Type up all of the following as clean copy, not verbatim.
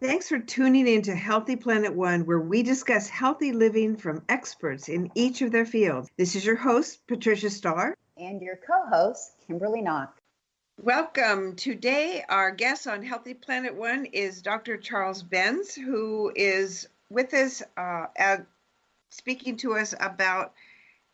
Thanks for tuning in to Healthy Planet One, where we discuss healthy living from experts in each of their fields. This is your host, Patricia Starr. And your co-host, Kimberly Knock. Welcome. Today, our guest on Healthy Planet One is Dr. Charles BENS, who is with us speaking to us about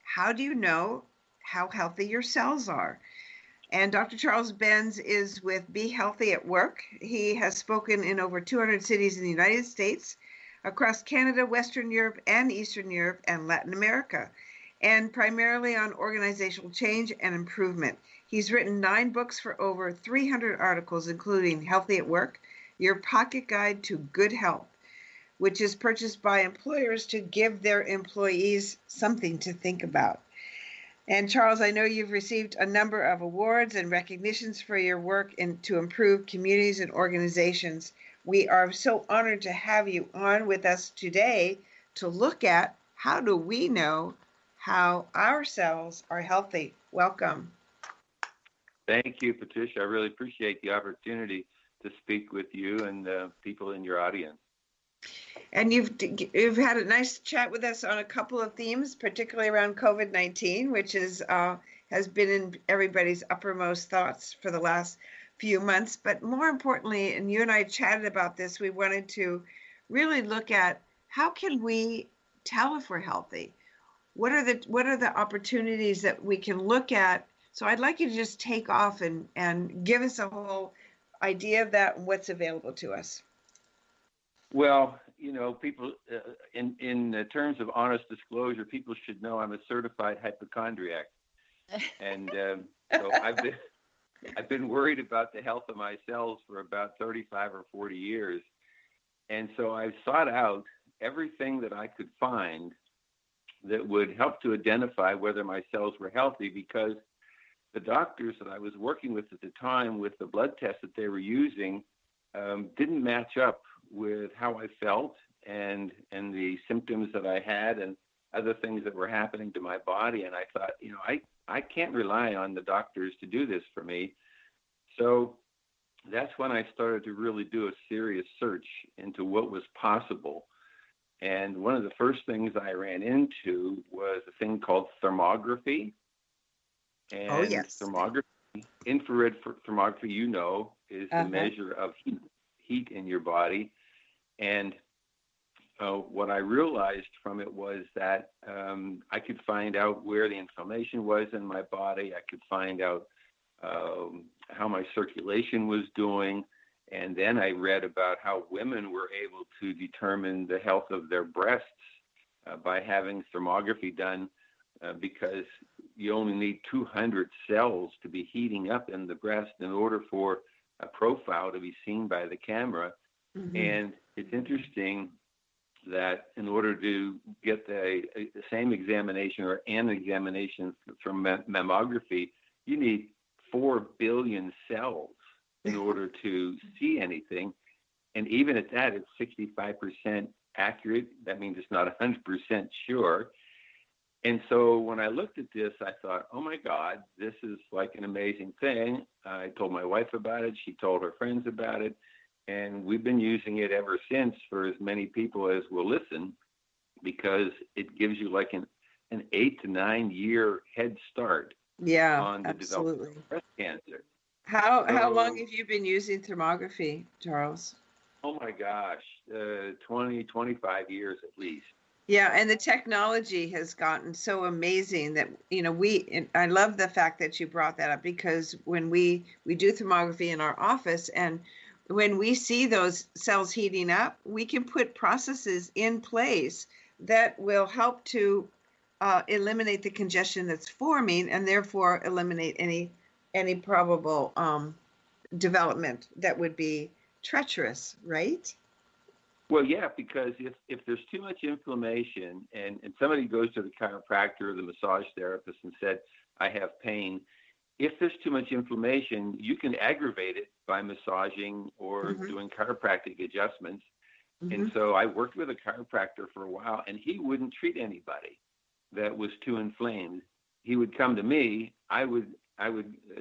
how do you know how healthy your cells are. And Dr. Charles BENS is with Be Healthy at Work. He has spoken in over 200 cities in the United States, across Canada, Western Europe, and Eastern Europe, and Latin America, and primarily on organizational change and improvement. He's written 9 books for over 300 articles, including Healthy at Work, Your Pocket Guide to Good Health, which is purchased by employers to give their employees something to think about. And Charles, I know you've received a number of awards and recognitions for your work to improve communities and organizations. We are so honored to have you on with us today to look at how do we know how our cells are healthy. Welcome. Thank you, Patricia. I really appreciate the opportunity to speak with you and the people in your audience. And you've had a nice chat with us on a couple of themes, particularly around COVID-19, which has been in everybody's uppermost thoughts for the last few months. But more importantly, and you and I chatted about this, we wanted to really look at how can we tell if we're healthy? What are the opportunities that we can look at? So I'd like you to just take off and give us a whole idea of that and what's available to us. Well, you know, people, in terms of honest disclosure, people should know I'm a certified hypochondriac, and so I've been worried about the health of my cells for about 35 or 40 years, and so I've sought out everything that I could find that would help to identify whether my cells were healthy, because the doctors that I was working with at the time, with the blood tests that they were using, didn't match up with how I felt and the symptoms that I had and other things that were happening to my body. And I thought, you know, I can't rely on the doctors to do this for me. So that's when I started to really do a serious search into what was possible. And one of the first things I ran into was a thing called thermography. And oh, yes. Thermography, infrared thermography, you know, is the measure of heat in your body. And what I realized from it was that I could find out where the inflammation was in my body. I could find out how my circulation was doing. And then I read about how women were able to determine the health of their breasts by having thermography done, because you only need 200 cells to be heating up in the breast in order for a profile to be seen by the camera. Mm-hmm. And it's interesting that in order to get the same examination or an examination from mammography, you need 4 billion cells in order to see anything. And even at that, it's 65% accurate. That means it's not 100% sure. And so when I looked at this, I thought, oh my God, this is like an amazing thing. I told my wife about it. She told her friends about it. And we've been using it ever since for as many people as will listen, because it gives you like an 8 to 9 year head start on the development of breast cancer. How long have you been using thermography, Charles? Oh my gosh, 20, 25 years at least. Yeah, and the technology has gotten so amazing that, you know, I love the fact that you brought that up, because when we do thermography in our office, and when we see those cells heating up, we can put processes in place that will help to eliminate the congestion that's forming, and therefore eliminate any probable development that would be treacherous, right? Well, yeah, because if there's too much inflammation and somebody goes to the chiropractor or the massage therapist and said, I have pain, if there's too much inflammation, you can aggravate it by massaging or doing chiropractic adjustments. And so I worked with a chiropractor for a while, and he wouldn't treat anybody that was too inflamed. He would come to me. I would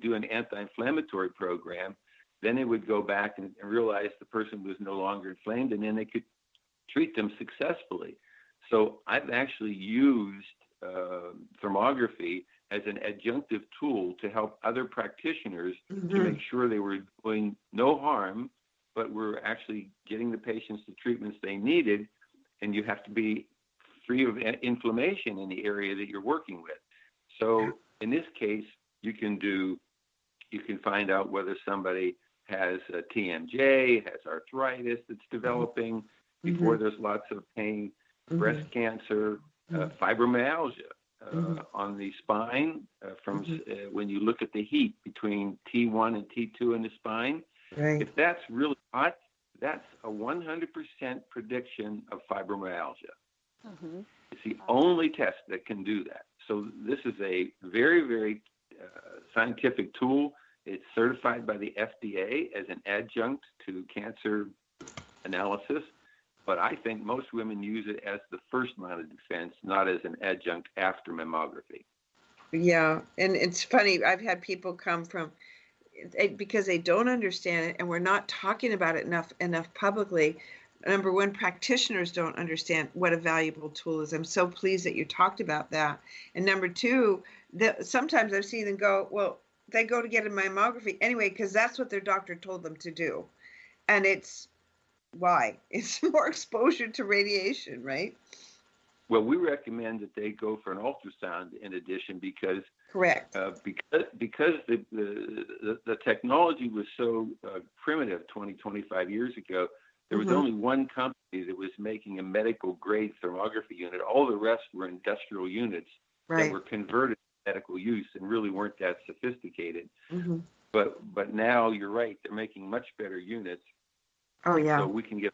do an anti-inflammatory program, then they would go back and realize the person was no longer inflamed, and then they could treat them successfully. So I've actually used thermography as an adjunctive tool to help other practitioners to make sure they were doing no harm, but were actually getting the patients the treatments they needed. And you have to be free of inflammation in the area that you're working with. So in this case, you can find out whether somebody has a TMJ, has arthritis that's developing before there's lots of pain, breast cancer, fibromyalgia on the spine from when you look at the heat between T1 and T2 in the spine. Right. If that's really hot, that's a 100% prediction of fibromyalgia. It's the only test that can do that. So this is a very, very scientific tool. It's certified by the FDA as an adjunct to cancer analysis, but I think most women use it as the first line of defense, not as an adjunct after mammography. Yeah, and it's funny. I've had people come from because they don't understand it, and we're not talking about it enough publicly. Number one, practitioners don't understand what a valuable tool is. I'm so pleased that you talked about that. And number two, that sometimes I've seen them go, well, they go to get a mammography anyway because that's what their doctor told them to do, and it's why? It's more exposure to radiation, right? Well, we recommend that they go for an ultrasound in addition because correct because the technology was so primitive 25 years ago. There was only one company that was making a medical grade thermography unit. All the rest were industrial units that were converted to medical use and really weren't that sophisticated. But now you're right; they're making much better units. Oh yeah. So we can get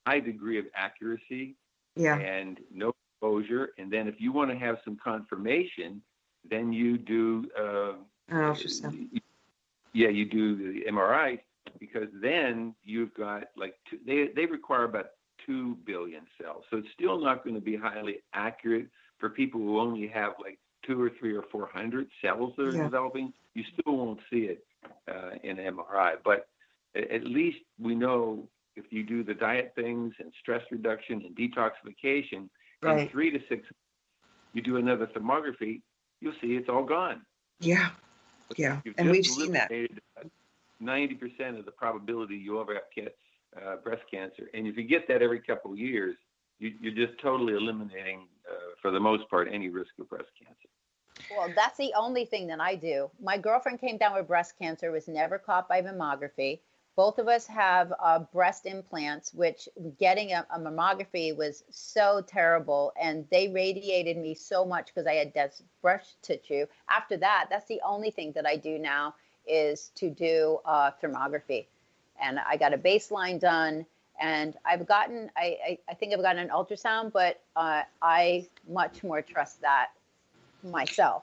a high degree of accuracy and no exposure. And then if you want to have some confirmation, then you do ultrasound. You do the MRI, because then you've got they require about 2 billion cells. So it's still not going to be highly accurate for people who only have 2 or 3 or 400 cells that are developing. You still won't see it in MRI, but at least we know if you do the diet things and stress reduction and detoxification, in 3 to 6 months, you do another thermography, you'll see it's all gone. Yeah. And we've seen that. 90% of the probability you'll ever get breast cancer. And if you get that every couple of years, you're just totally eliminating, for the most part, any risk of breast cancer. Well, that's the only thing that I do. My girlfriend came down with breast cancer, was never caught by mammography. Both of us have breast implants, which getting a mammography was so terrible. And they radiated me so much because I had dead breast tissue. After that, that's the only thing that I do now is to do thermography. And I got a baseline done. And I've gotten, I think I've gotten an ultrasound, but I much more trust that myself.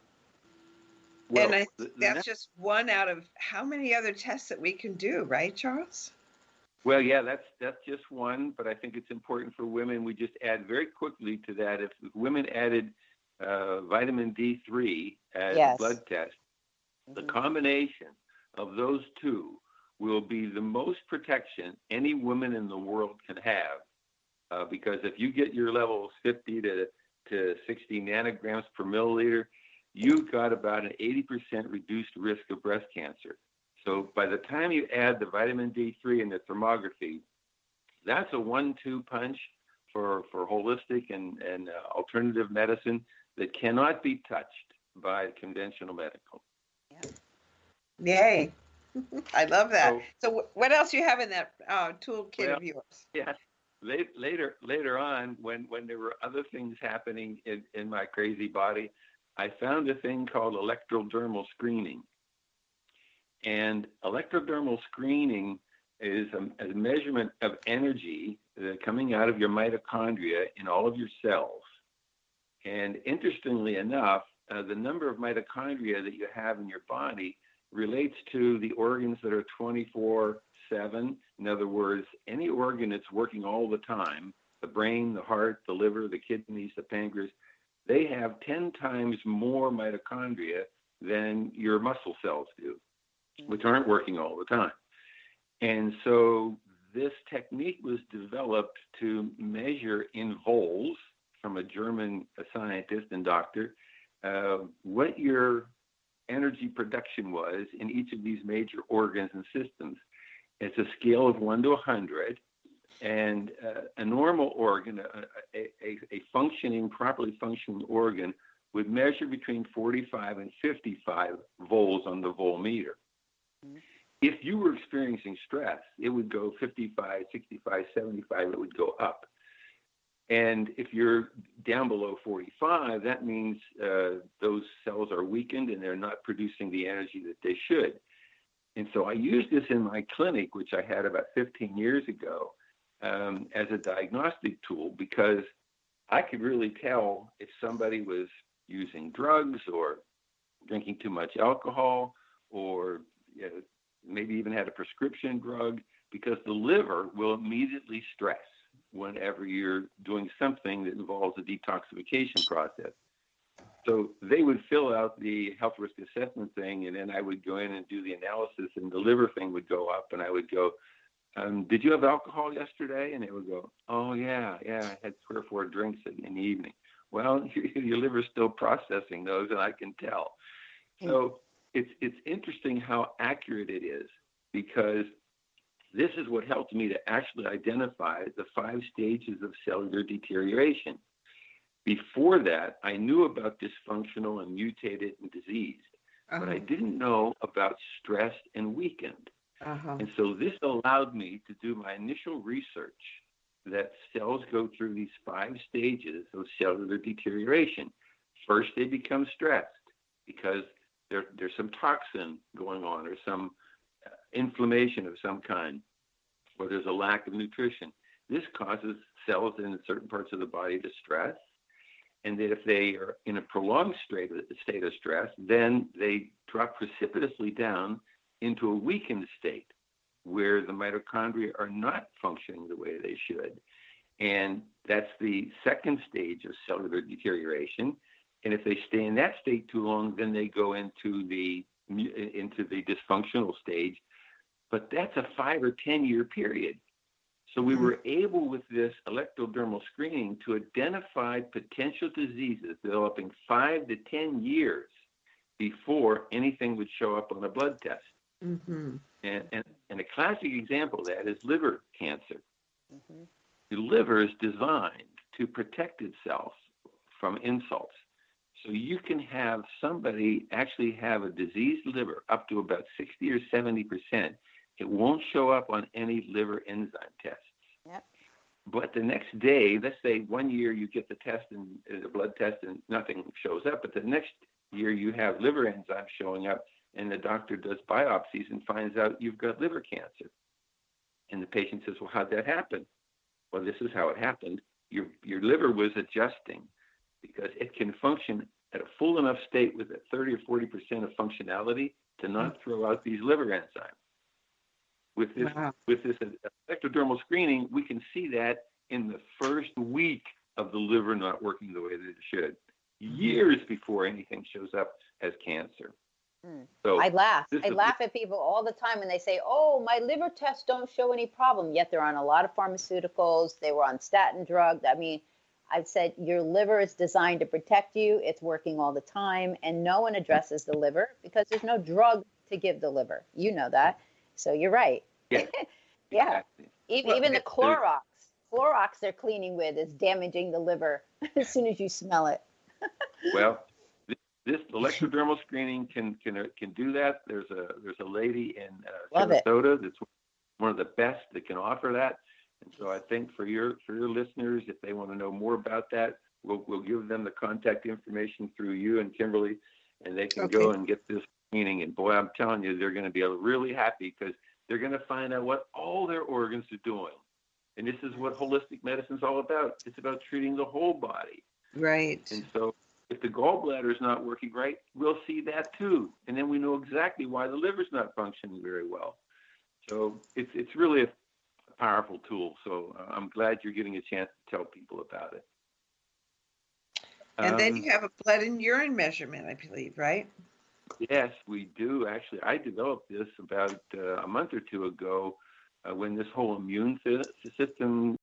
Well, and that's just one out of how many other tests that we can do, right, Charles? Well, yeah, that's just one, but I think it's important for women. We just add very quickly to that. If women added vitamin D3 as a blood test, the combination of those two will be the most protection any woman in the world can have, because if you get your levels 50 to 60 nanograms per milliliter, you've got about an 80% reduced risk of breast cancer. So by the time you add the vitamin D3 and the thermography, that's a 1-2 punch for holistic and alternative medicine that cannot be touched by conventional medical. Yay. I love that. So what else do you have in that toolkit of yours? Yeah. Later on, when there were other things happening in my crazy body, I found a thing called electrodermal screening. And electrodermal screening is a measurement of energy coming out of your mitochondria in all of your cells. And interestingly enough, the number of mitochondria that you have in your body relates to the organs that are 24/7. In other words, any organ that's working all the time, the brain, the heart, the liver, the kidneys, the pancreas, they have 10 times more mitochondria than your muscle cells do, which aren't working all the time. And so this technique was developed to measure in voles from a German scientist and doctor what your energy production was in each of these major organs and systems. It's a scale of 1 to 100, and a normal organ, a functioning, properly functioning organ, would measure between 45 and 55 voles on the volmeter. Mm-hmm. If you were experiencing stress, it would go 55, 65, 75, it would go up. And if you're down below 45, that means those cells are weakened and they're not producing the energy that they should. And so I used this in my clinic, which I had about 15 years ago, as a diagnostic tool, because I could really tell if somebody was using drugs or drinking too much alcohol, or maybe even had a prescription drug, because the liver will immediately stress whenever you're doing something that involves a detoxification process. So they would fill out the health risk assessment thing, and then I would go in and do the analysis, and the liver thing would go up, and I would go, did you have alcohol yesterday? And it would go, oh, yeah, I had 3 or 4 drinks in the evening. Well, your liver's still processing those, and I can tell. So it's interesting how accurate it is, because this is what helped me to actually identify the 5 stages of cellular deterioration. Before that, I knew about dysfunctional and mutated and diseased, but I didn't know about stressed and weakened. And so this allowed me to do my initial research that cells go through these 5 stages of cellular deterioration. First, they become stressed because there's some toxin going on, or some inflammation of some kind, or there's a lack of nutrition. This causes cells in certain parts of the body to stress. And that if they are in a prolonged state of stress, then they drop precipitously down into a weakened state where the mitochondria are not functioning the way they should. And that's the second stage of cellular deterioration. And if they stay in that state too long, then they go into the dysfunctional stage. But that's a 5 or 10 year period. So we were able, with this electrodermal screening, to identify potential diseases developing 5 to 10 years before anything would show up on a blood test. And a classic example of that is liver cancer. The liver is designed to protect itself from insults. So you can have somebody actually have a diseased liver up to about 60 or 70%. It won't show up on any liver enzyme tests. But the next day, let's say 1 year you get the test and the blood test and nothing shows up, but the next year you have liver enzymes showing up, and the doctor does biopsies and finds out you've got liver cancer. And the patient says, well, how'd that happen? Well, this is how it happened. Your liver was adjusting because it can function at a full enough state with a 30 or 40% of functionality to not throw out these liver enzymes. With this ectodermal screening, we can see that in the first week of the liver not working the way that it should, years before anything shows up as cancer. So I laugh at people all the time when they say, oh, my liver tests don't show any problem, yet they're on a lot of pharmaceuticals. They were on statin drugs. I mean, I've said your liver is designed to protect you. It's working all the time, and no one addresses the liver because there's no drug to give the liver. You know that. So you're right. Yeah. Exactly. Even the Clorox they're cleaning with is damaging the liver as soon as you smell it. Well, this electrodermal screening can do that. There's a lady in Sarasota that's one of the best that can offer that. And so I think for your listeners, if they want to know more about that, we'll give them the contact information through you and Kimberly, and they can go and get this screening. And boy, I'm telling you, they're going to be really happy because they're going to find out what all their organs are doing. And this is what holistic medicine is all about. It's about treating the whole body. Right. And so if the gallbladder is not working right, we'll see that too. And then we know exactly why the liver's not functioning very well. So it's really a powerful tool. So I'm glad you're getting a chance to tell people about it. And then you have a blood and urine measurement, I believe, right? Yes, we do. Actually, I developed this about a month or two ago when this whole immune system